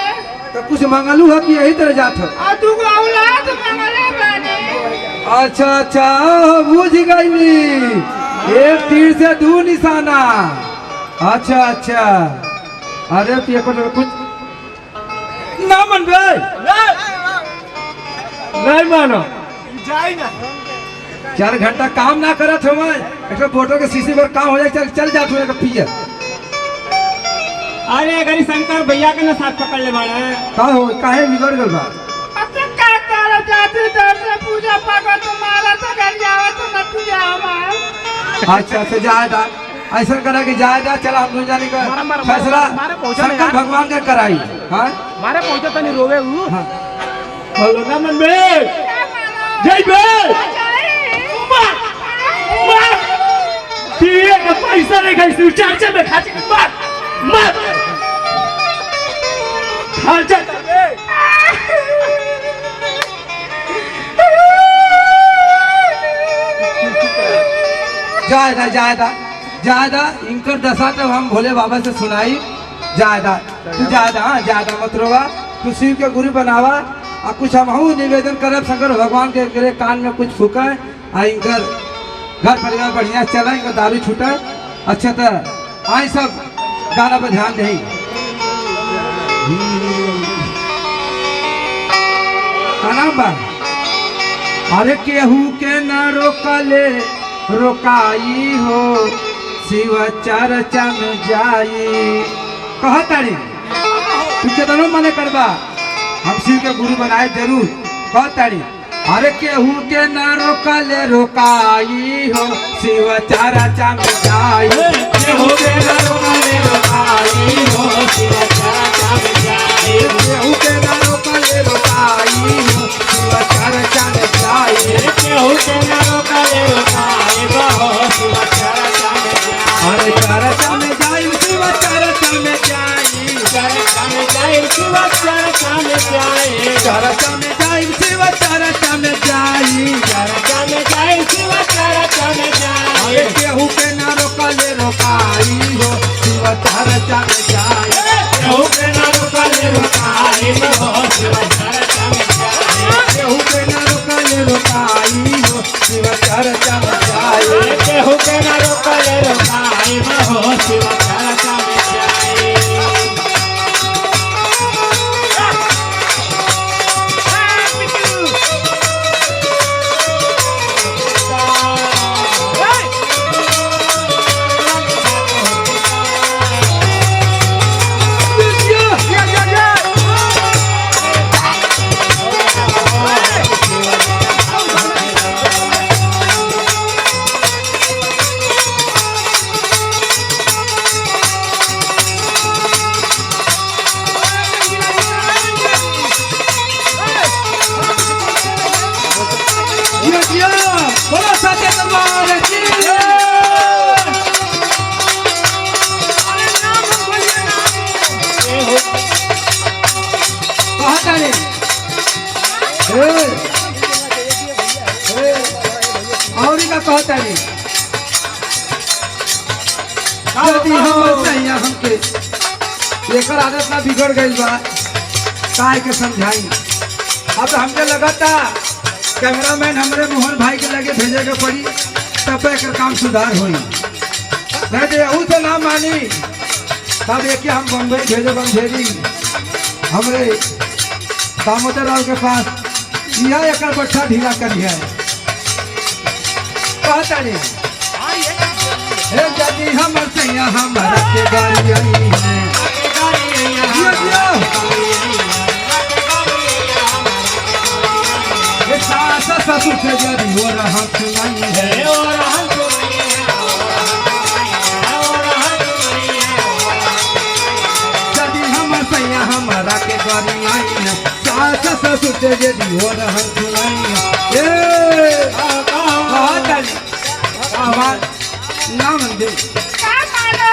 तो कुछ मंगलू है कि यही तरह जात हो? और तू औलाद मंगले बने। अच्छा अच्छा बुझ गई, एक तीर से दो निशाना। अच्छा अच्छा अरे तो ये कुछ ना मन बे नहीं मानो जाई ना। 4 घंटा काम ना करत हो मैं एक फोटो के शीशे पर काम हो जाए चल चल जात हो पिए। अरे अगर शंकर भैया के ना साथ पकड़ ले बाड़ा का हो काहे बिगड़ गल बा? अब तो क्या कर जाते दर से पूजा पाठ तुम्हारा तो घर जावा तो न तू जावा। अच्छा अच्छा जाएगा ऐसा करा कि जाएगा चला हम जाने का फैसला शंकर भगवान का कराई। हाँ मारे पहुंचा तो नहीं रोवे हूँ। हाँ बोलो ना मन में जय बे ठीक है पैसा नहीं खाई शिव चर्चा में खाती मत मत खर्चा कर दे। जायदा जायदा जायदा इनकर दशा तो हम भोले बाबा से सुनाई। जायदा तू जायदा हाँ जायदा मत रोवा, तू शिव के गुरु बनावा और कुछ हम निवेदन करब शंकर भगवान के कान में कुछ फूका आ इनकर घर परिवार बढ़िया चला, इनका दारू छूटा। अच्छा तो आई सब गाना पर ध्यान दे। का नाम बा? अरे केहू के न रोकले रोकाई हो शिव चर्चा में जाई। कह तारी तू केतनो मने करबा हम शिव के गुरु बनाए जरूर। कह तारी अरे केहू के न रोकले रोकाई हो शिव चर्चा में जाई। केहू के न रोकले रोकाई हो शिव चर्चा में जाई। केहू के न रोकले रोकाई हो शिव चर्चा में जाई। केहू के ना रोकले रोकाए बहो शिव चर्चा में जाए। अरे चर्चा में जाई शिव चर्चा में जाई। चर्चा में जाए शिव चर्चा में जाए। चर्चा में जाई शिव चर्चा में जाई। चर्चा में जाए शिव चर्चा में अरे जाए। केहू के ना रोकले रोकाई हो शिव चर्चा में जाई। केहू के ना रोकले रोकाए बहो शिव चर्चा में जाए। केहू के ना रोकले रोकाई हो शिव चर्चा में जाई। केहू के ना रोकले रोकाए बहो शिव चर्चा में जाए। बोलो सच्चे दरबार की। कहाँ जाने? और का कहता नहीं यदि हम सैया हमके एकर आदत ना बिगड़ गई बा काहे के समझाई। अब हमके लगता कैमरामैन हमरे मोहन भाई के लगे भेजे के पड़ी तब एकर काम सुधार होई। नहीं तो तो ना मानी तब एक हम बम्बई भेजे बंधेरी हमरे दामोदर राव के पास यह एकर बट्ठा ढीला करी है। कहता नहीं यदि हमर सैया हमारा के गाड़ी आई है। सास ससुर से यदि हो रहा सुनाई है। यदि हमर सैया हमारा के गाड़ी आई सैया सास ससुर से जे दियो रहन सुनाई ए बहुत ताली नाम दे का मानो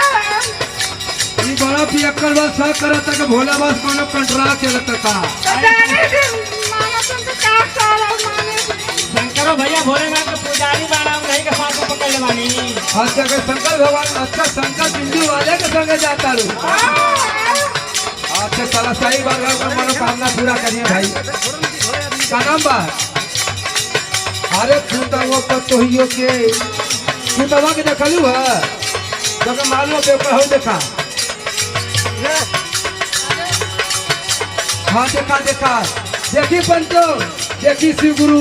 ई बड़ा पियक्कड़ बस सब करत के भोला बस कोनो कंट्रा चलत का जाने दिन मानो तुम तो का सारा माने शंकरो भैया भोलेनाथ के पुजारी बाड़ा नहीं के साथ में पकड़ ले बानी। अच्छा के शंकर भगवान अच्छा शंकर बिंदु वाले के संग जाता रू अच्छा चला सही बात का मनोकामना पूरा करिए भाई का नाम बा अरे फूटवा पतोहियो के फूटवा के देखलू है तो मालूम पेपर हो देखा हाँ देखा देखा देखी पंचो देखी शिव गुरु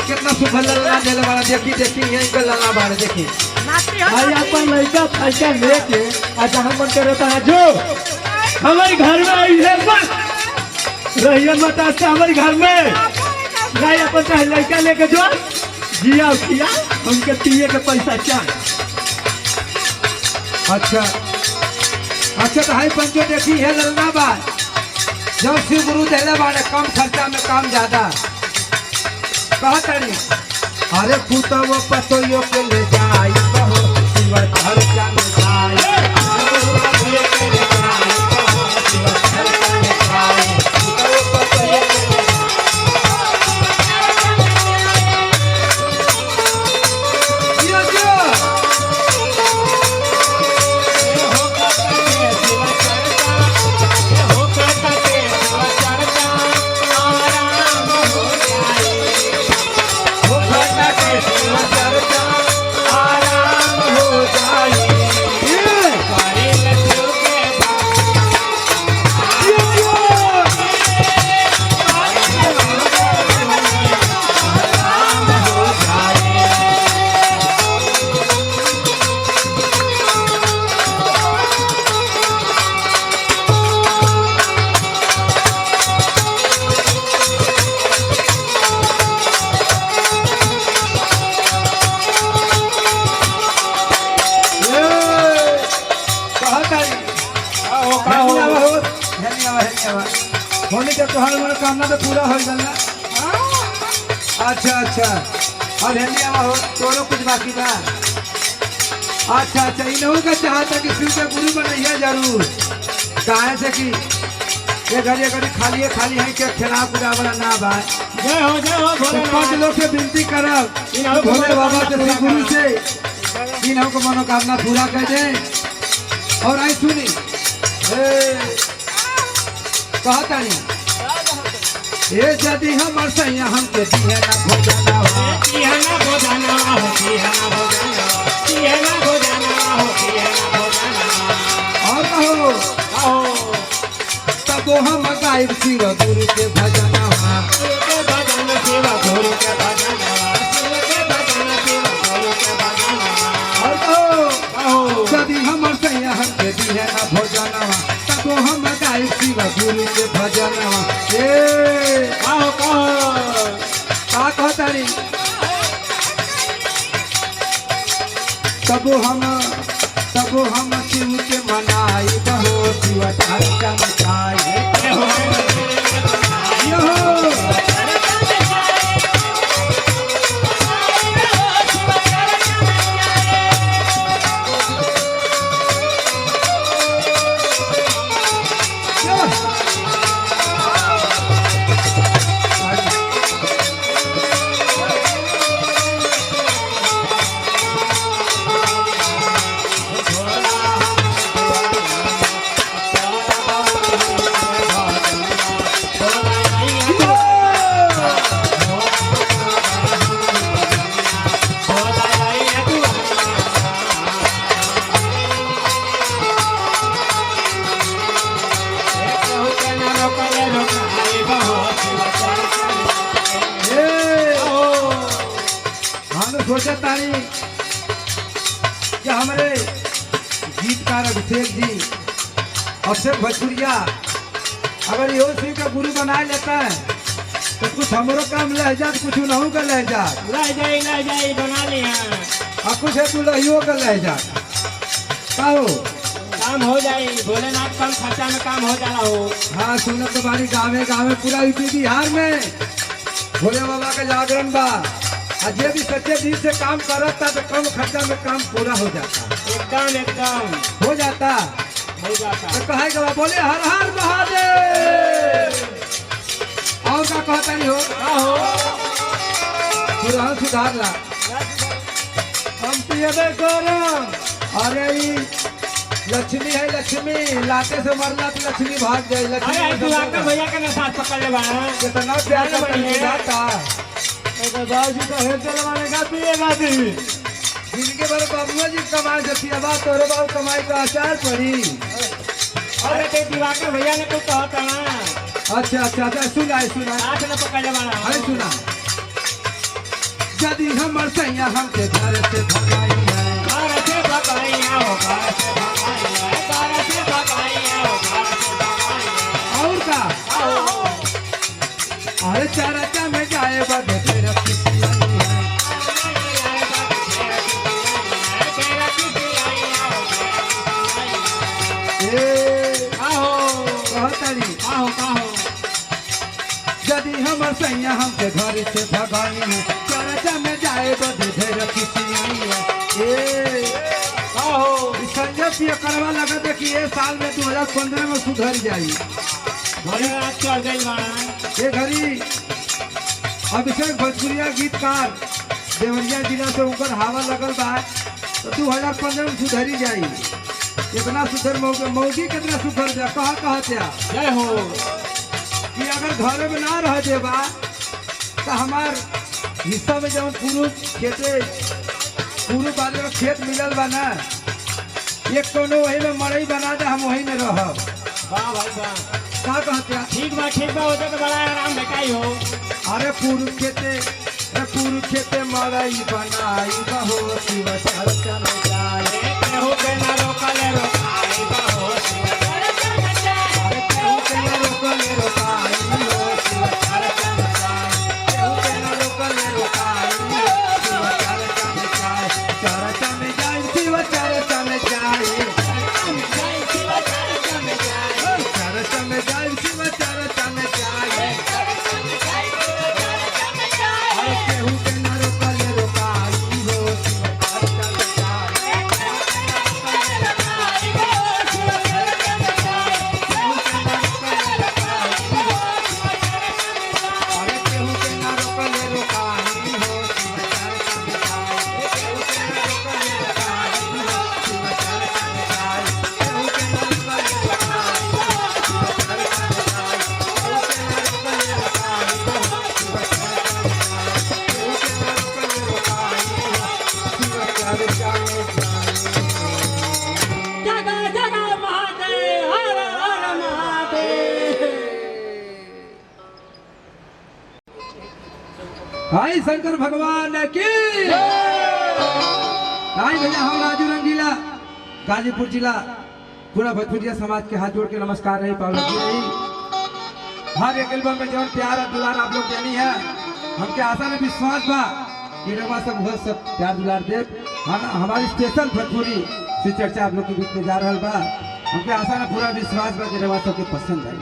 कितना सुखल ललना देले वाला देखी देखी यहीं का ललना बारे देखी भाई अपन लड़का फैसा लेके आज हम मन करे था जो हमारे घर में आई है बस रहिए मत आज हमारे घर में नहीं अपन चाहे लड़का लेके जो जिया किया उनके पिए के पैसा चाहिए। अच्छा अच्छा तो हाई पंचो देखी है ललना बात जब शिव गुरु देले बारे कम खर्चा में काम ज्यादा कहा तारी अरे फूटवा पतोहियो के ले जाई कहो शिव खर्चा में जाई होने के तोहार मनोकामना तो पूरा हो गल ना अच्छा अच्छा अब हेलिया हो तोरो कुछ बाकी बा अच्छा अच्छा इनहू का चाहता कि शिव के गुरु बनैया जरूर काहे से कि ये घड़ी खाली खाली है के खेला पूजा वाला ना बा जय हो तो भोलेनाथ। पांच लोग से विनती करब इनहू को भोले बाबा से मनोकामना शिव गुरु से इनहू को मनोकामना पूरा कर दे और आई सुनी कहता नहीं ये यदि हमर सैया हमके दिहे ना भोजना हो तिहना भोजना हो तिहना भोजना तिहना भोजना हो तिहना भोजना और कहो आओ तबो हम गायब शिव गुरु के भजना हो के भजन सेवा गुरु के भजन के भजन सेवा गुरु के भजन और कहो आओ यदि हमर सैया हमके दिहे ना भोजना हो तबो हम गायब शिव गुरु के भजना हो ए आओ कहो का कहता रे तबो हम शिव के मनाई बहो शिव चर्चा मचाई सोचा तारी कि हमारे गीतकार अभिषेक जी अभिषेक भोजपुरिया अगर यो शिव का गुरु बना लेता है तो कुछ हमरो काम लह जात कुछ उनहू का लह जात ले जाई बना लिया और कुछ है तू लहियो का लह जात का हो काम काम हो जाए भोलेनाथ कम खर्चा में काम हो जाला हो। हाँ सुनत तो बारी गाँव गाँव पूरा यूपी बिहार में भोले बाबा का जागरण बा। आज ये भी सच्चे दिल से काम करता तो कम खर्चा में काम पूरा हो जाता। एकदम हो जाता तो कहे के बोले हर हर महादेव। और का कहता नहीं हो पुरान सुधार ला हम पियबे करम। अरे ई लक्ष्मी है लक्ष्मी लाते से मरला तो लक्ष्मी भाग जाए। अरे तू आकर लक्ष्मी भैया के साथ पकड़ ले बा कितना प्यार से बढ़िया। जाता बाबूजी का हेड चलवाने का पिएगा दी। जिनके बारे बाबुआ जी कमाए जती अब तोरे बाबू कमाई का आचार पड़ी। अरे ते दिवाकर भैया ने कुछ कहा था ना। अच्छा अच्छा अच्छा सुना हाथ न पकड़ ले बा अरे सुना यदि हमर सैया हमके घर से भगाई है घर से भगाइया हो घर से भगाइया हो घर से भगाइया। और का अरे चारा में जाए बदे तेरा किसी नहीं है। ए कहतरी यदि हमर सैया हमके घर से भगाई है चारा में जाए बदे तेरा किसी नहीं है। ए संजय पिया करवा लगा था कि ये साल में 2015 में सुधर जाई। भोलेनाथ चढ़ गई बाड़ा ये घड़ी अभिषेक भोजपुरिया गीतकार देवरिया जिला से ऊपर हवा लगल बा तो 2015 में सुधरी जाई। इतना सुधर मौगी कितना सुधर जा कहा जय हो कि अगर घर में ना रह देबा तो हमार हिस्सा में जब पूर्व वाले में खेत मिलल बा ना एक कोनो वही में मड़ई बना दे हम वही में रहब। वाह भाई वाह का कहते ठीक बा हो तो बड़ा आराम बेटाई हो। अरे पूर्व खेते मड़ई बनाई बहो शिव चर्चा में जाए। केहू के ना रोकले रोकाई बहो शिव चर्चा में जाए। अरे केहू के ना रोकले रोकाई हो शिव चर्चा में जाए। केहू के ना रोकले रोकाई हो शिव चर्चा में जाए। चर्चा में जाए शिव चर्चा में जाए। चर्चा में जाए शिव चर्चा में जाए। अरे केहू के ना रोकले रोकाई हो शिव चर्चा में जाए। अरे केहू के ना रोकले रोकाई हो शिव चर्चा में जाए। केहू के ना रोकले रोकाई हो शिव चर्चा में जाए। केहू के ना रोकले रोकाई हो शिव चर्चा में जाए। केहू के ना रोकले रोकाई हो शिव चर्चा में जाए। केहू के ना रोकले रोकाई हो शिव चर्चा में जाए। जगा जगा महादेव हर हर महादेव। भाई शंकर भगवान की भाई भैया हम राजू रंगीला गाजीपुर जिला पूरा भोजपुरिया समाज के हाथ जोड़ के नमस्कार रही पावल रही। हर एक एल्बम में जौन प्यार और दुलार आप लोग देनी है हमके आशा में विश्वास बा कि रवा सब बहुत सब प्यार दुलार दे। हमारी स्पेशल भोजपुरी से चर्चा आप लोग के बीच में जा रहा बा। हमके आशा में पूरा विश्वास बा कि रवा सबके पसंद आई।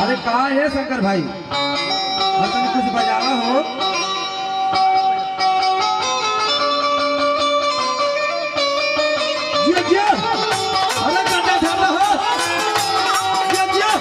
अरे कहा है शंकर भाई और तने कुछ बजावा हो। जिया जिया अरे गड्ढा झाला हो जिया जिया।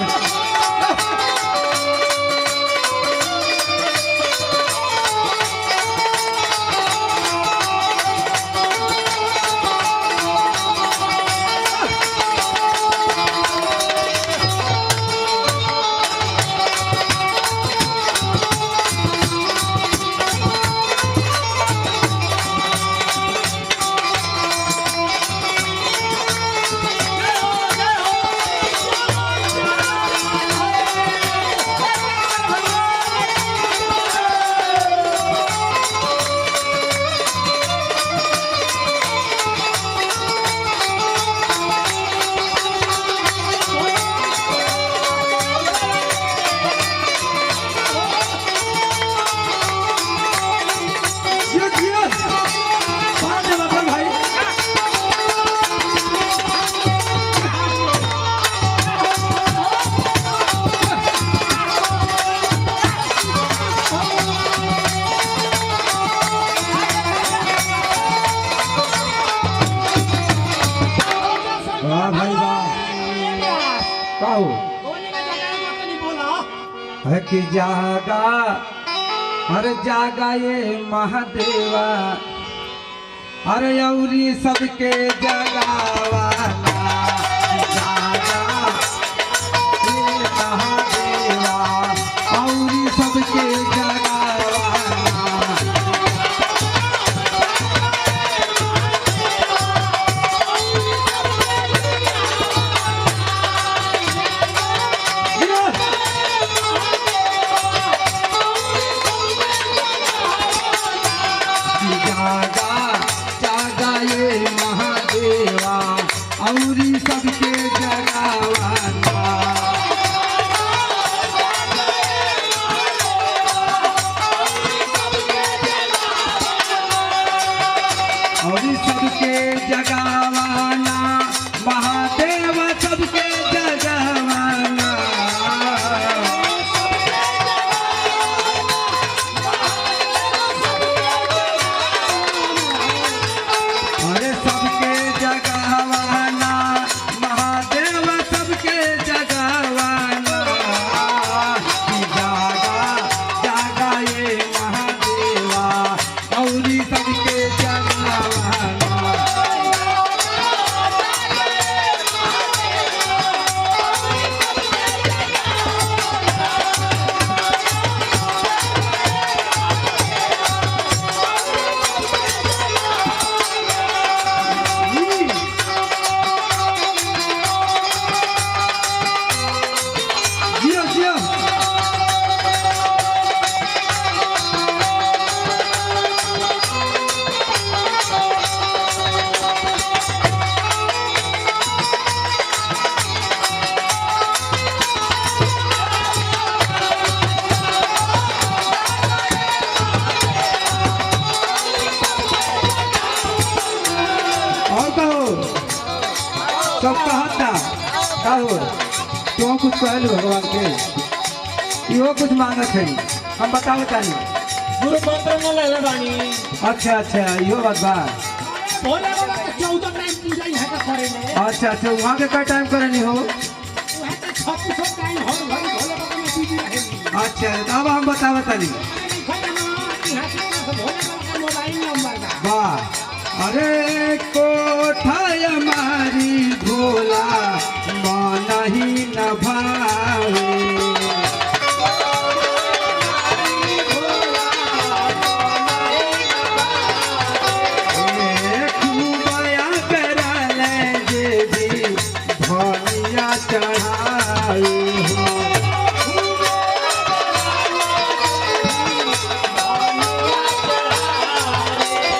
कि जागा अरे जागा ये महादेवा अरे औरी सबके जगावाना जागा ये महादेवा औरी सबके जगावाना जागा जागा ये महादेवा औरी सबके जगावाना औरी सबके जगावाना महादेव सबके जगावाना अरे सबके जगावाना महादेव सबके जगावाना जागा जागा ये महादेवा औरी सबके जगावाना जियो जियो और कहो सब कहता कहो क्यों कुछ कहलू भगवान के इहो कुछ मांगत है हम बताओ तानी गुरु मंत्र न ले बानी अच्छा अच्छा इहो बात बा भोले बाबा के 14 टाइम पूजा यहाँ का करे में अच्छा अच्छा वहाँ के क्या टाइम करनी हो वहाँ के 36 टाइम हर घड़ी भोले बाबा में बिजी रहे अच्छा अब हम बताओ तानी मोबाइल नंबर का वाह अरे कोठा हमारी भोला मन ही न भावे खूबया करल जे भी भनिया चढ़ाए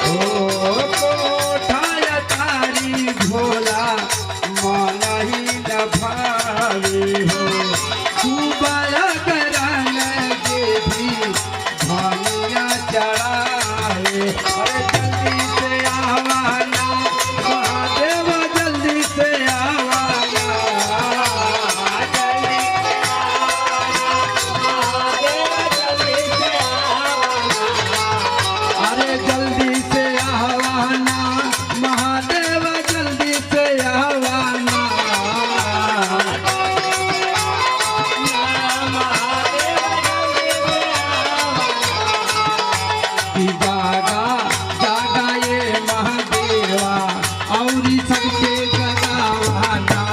हो कोठाया तारी भोला मन ही न भावे हो खूबया करल जे भी भनिया चढ़ाए अरे जल्दी से आवाना महादेव जल्दी से आवाना जल्दी अरे जल्दी से आवाना महादेव जल्दी से आवाना कि जागा जागा ये महादेवा औरी सबके जगावाना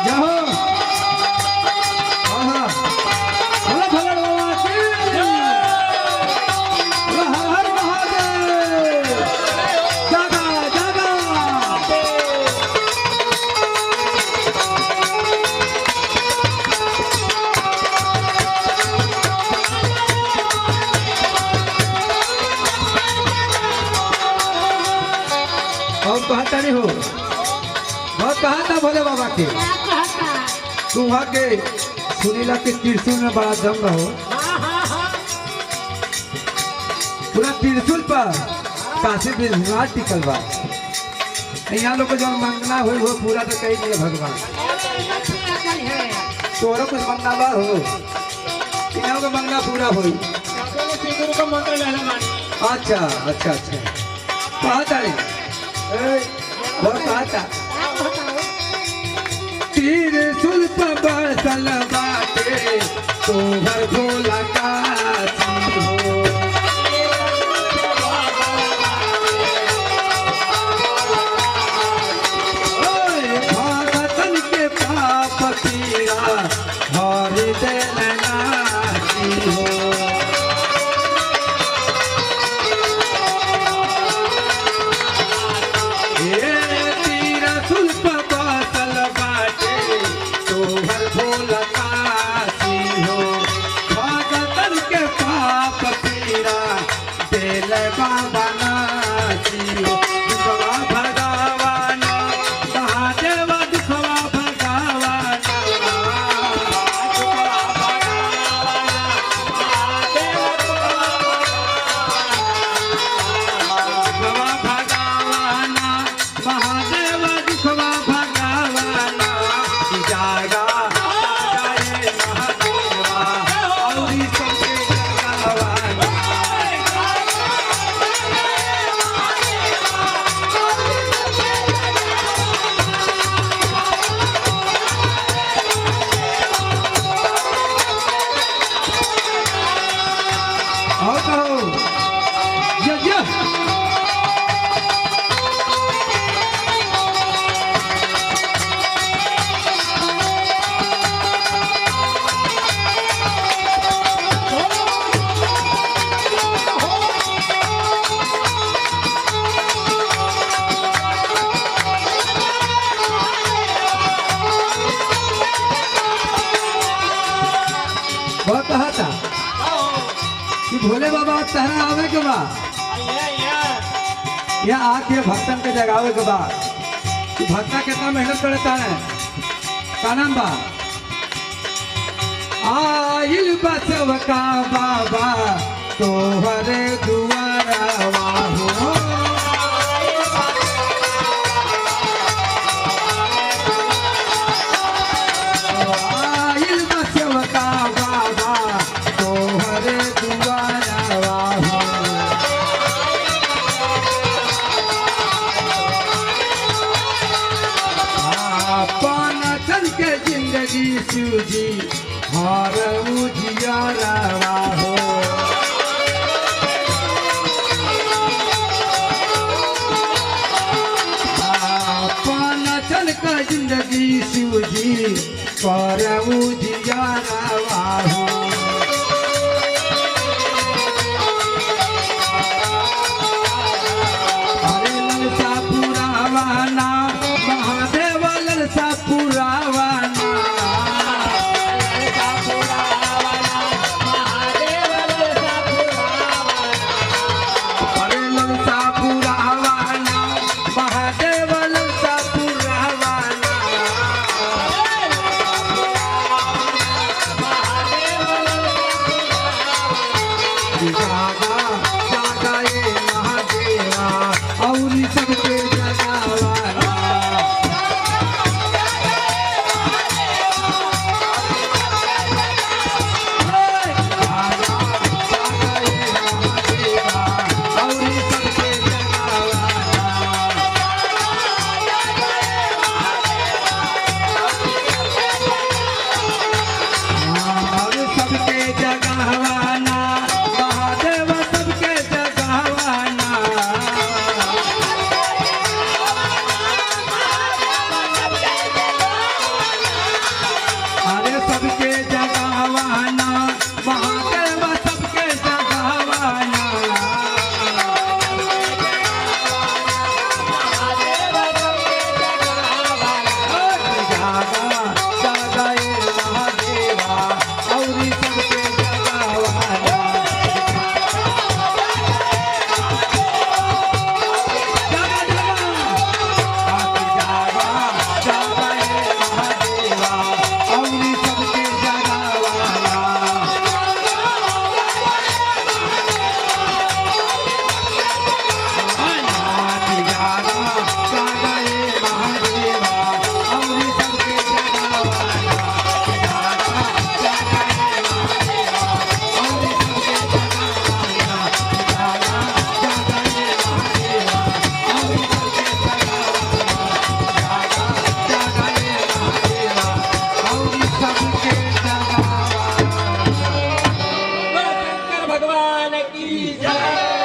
जाओ आहा भोला भोला बाबा की हर हर महादेव जागा जागा और कहता नहीं हो बहुत कहा था भोले बाबा के तू वहाँ के सुनीला के त्रिशूल में बड़ा दम रहो पूरा त्रिशूल पर काशी विश्वनाथ टिकल बा यहाँ लोग को जो मांगना हो वो पूरा तो कही दिए भगवान तोरा कुछ मांगना बा हो इनाम का मंगना पूरा होई। अपने सिंदूर को मंत्र लेला मानी अच्छा अच्छा अच्छा कहा तारे वो कहा था तीर सुल्प बसल बाटे तोहर भोला काशी हो ओए भगतन के पाप पीरा हर दिन नाशी हो बाबा नाची हो दुखवा भगावाना महादेव दुखवा भगावाना दुखवा भगावाना महादेव दुखवा भगावाना महादेव दुखवा भगावाना जागा जाए महादेवा औरी सबके जगावाना और कहो यज्ञ वो कहा था कि भोले बाबा तहरा आवे के बाद या आके भक्तन के जगावे के बाद कि भक्ता कितना मेहनत करता है का नाम बा आइल बसव का बाबा तोहरे दुआरवा हो आइल बसव का बाबा तोहरे दुआरवा हो पान चल के जिंदगी सूझी हार उजियारवा हो पान चल के जिंदगी सूझी पर उजियारवा हो अरे ललसा पुरावाना महादेव ललसा पुरावाना अरे ललसा पुरावाना महादेव ललसा पुरावाना जागा जागा ये महादेवा और सबके जगावाना सबके जगावाना महादेव सबके जगावाना अरे सबके जगावाना महादेव सबके जगावाना जागा जागा ये महादेवा और सबके जगावाना भगवान की जय।